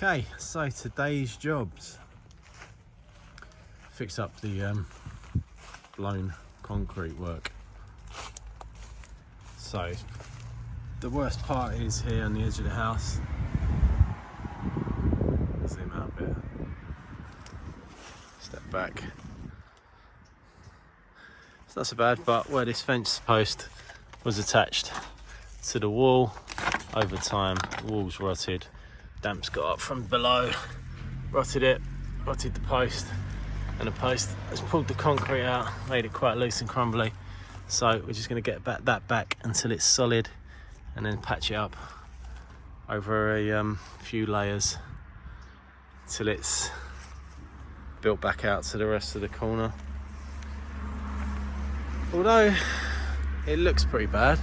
Okay, so today's jobs. Fix up the blown concrete work. So the worst part is here on the edge of the house. Zoom out a bit. Step back. It's not so bad, but where this fence post was attached to the wall, over time the wall's rotted. Damp's got up from below, rotted it, rotted the post, and the post has pulled the concrete out, made it quite loose and crumbly. So we're just going to get that back until it's solid, and then patch it up over a few layers till it's built back out to the rest of the corner. Although it looks pretty bad,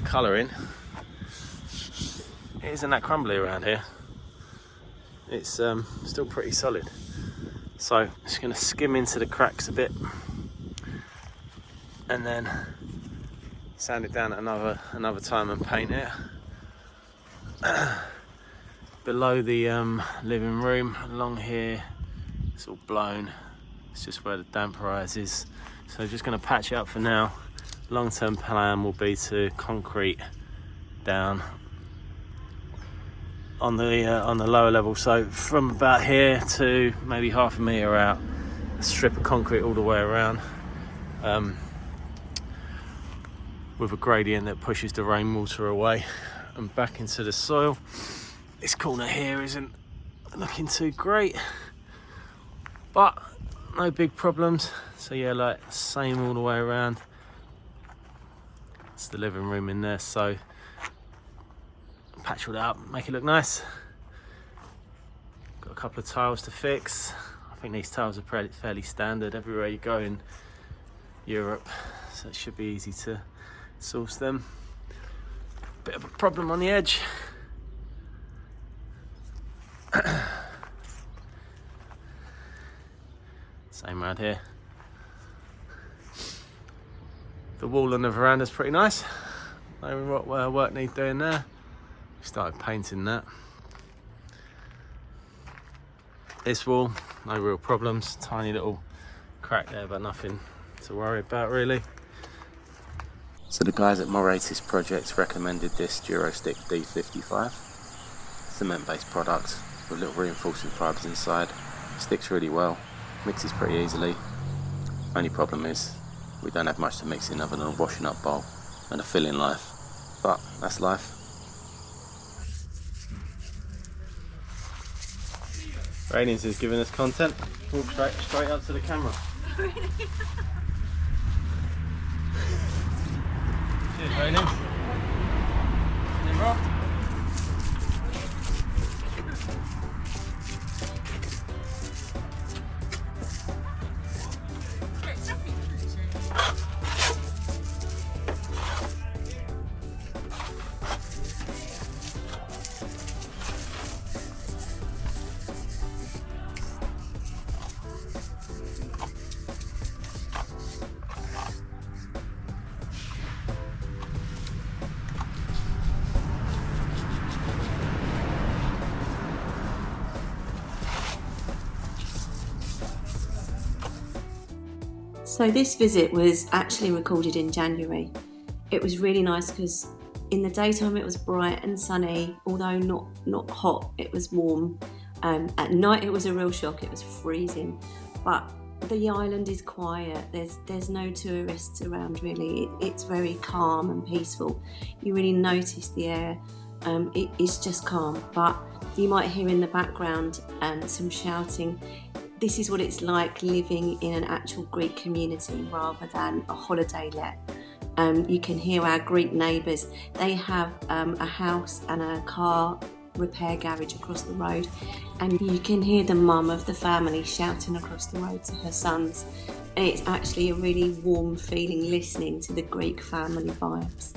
colouring, it isn't that crumbly around here. It's still pretty solid. So I'm just going to skim into the cracks a bit and then sand it down at another time and paint it. Below the living room, along here, it's all blown. It's just where the damp rises. So just going to patch it up for now. Long-term plan will be to concrete down on the lower level. So from about here to maybe half a metre out, a strip of concrete all the way around, with a gradient that pushes the rainwater away and back into the soil. This corner here isn't looking too great, but no big problems. So yeah, like same all the way around. It's the living room in there, so patch all that up, make it look nice. Got a couple of tiles to fix. I think these tiles are fairly standard everywhere you go in Europe, so it should be easy to source them. Bit of a problem on the edge. Same around here. The wall on the veranda is pretty nice. No work needs doing there. We started painting that. This wall, no real problems. Tiny little crack there, but nothing to worry about really. So the guys at Moratis Projects recommended this Duro stick D55. Cement-based product with little reinforcing fibres inside. Sticks really well, mixes pretty easily. Only problem is we don't have much to mix in other than a washing up bowl and a filling life. But that's life. Rainings is giving us content. Walk straight up to the camera. Cheers, Rainings. In, bro. So this visit was actually recorded in January. It was really nice because in the daytime it was bright and sunny, although not hot, it was warm. At night it was a real shock, it was freezing. But the island is quiet, there's no tourists around really. It's very calm and peaceful. You really notice the air, it's just calm. But you might hear in the background some shouting. This is what it's like living in an actual Greek community rather than a holiday let. You can hear our Greek neighbours. They have a house and a car repair garage across the road, and you can hear the mum of the family shouting across the road to her sons. And it's actually a really warm feeling listening to the Greek family vibes.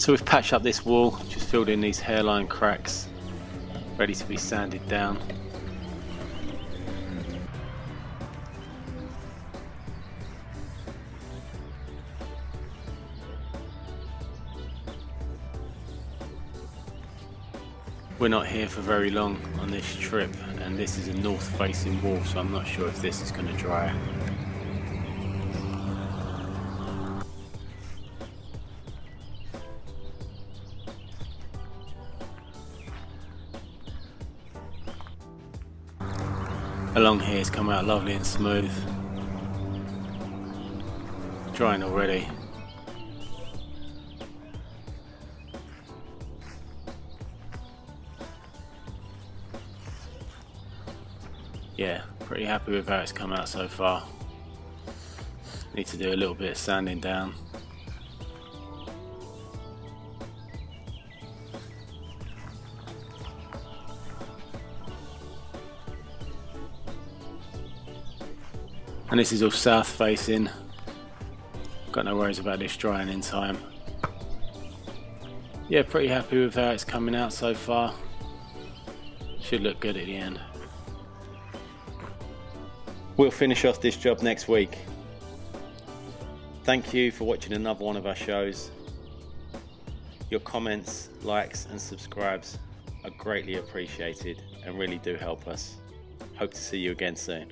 So we've patched up this wall, just filled in these hairline cracks, ready to be sanded down. We're not here for very long on this trip, and this is a north facing wall, so I'm not sure if this is going to dry. Along here it's come out lovely and smooth. Drying already. Yeah, pretty happy with how it's come out so far. Need to do a little bit of sanding down. And this is all south facing. Got no worries about this drying in time. Yeah, pretty happy with how it's coming out so far. Should look good at the end. We'll finish off this job next week. Thank you for watching another one of our shows. Your comments, likes and subscribes are greatly appreciated and really do help us. Hope to see you again soon.